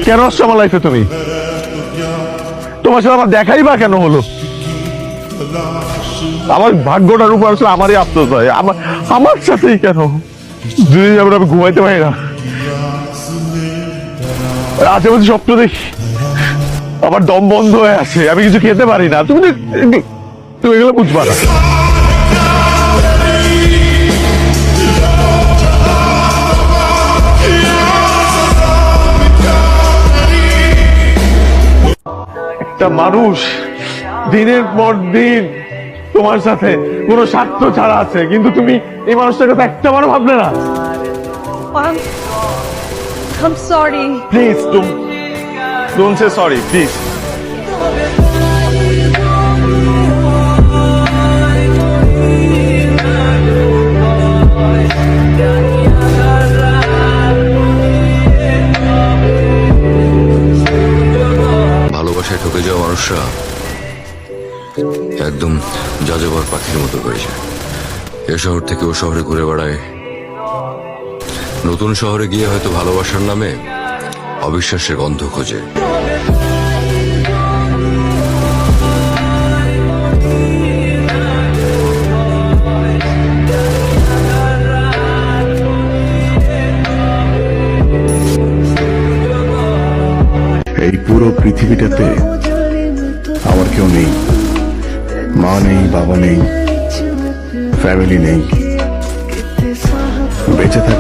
কেন আসছো আমার লাইফে তুমি? তোমার সাথে আমার দেখাই বা কেন হলো? আমার ভাগ্যটার উপর আসলে আমারই আফসোস হয়। আমার সাথেই কেন? দুদিন যাবে আমি ঘুমাইতে পারি না, রাতে বলছি স্বপ্ন দেখি, আমার দম বন্ধ হয়ে আছে, আমি কিছু খেতে পারি না। তুমি এগুলো বুঝবা না। একটা মানুষ দিনের পর দিন তোমার সাথে কোনো স্বার্থ ছাড়া আছে, কিন্তু তুমি এই মানুষটার কথা একটা বারও ভাবলে না। I'm sorry. Please don't say sorry, please. ভালোবাসায় ঠকে যাওয়া মানুষরা একদম যাযাবর পাখির মতো হয়ে যায়। এ শহর থেকে ও শহরে ঘুরে বেড়ায়, নতুন শহরে গিয়ে হয়তো ভালোবাসার নামে অবিশ্বাসের গন্ধ খোঁজে। এই পুরো পৃথিবীটাতে আমার কেউ নেই, মা নেই, বাবা নেই, ফ্যামিলি নেই, বেঁচে থাকা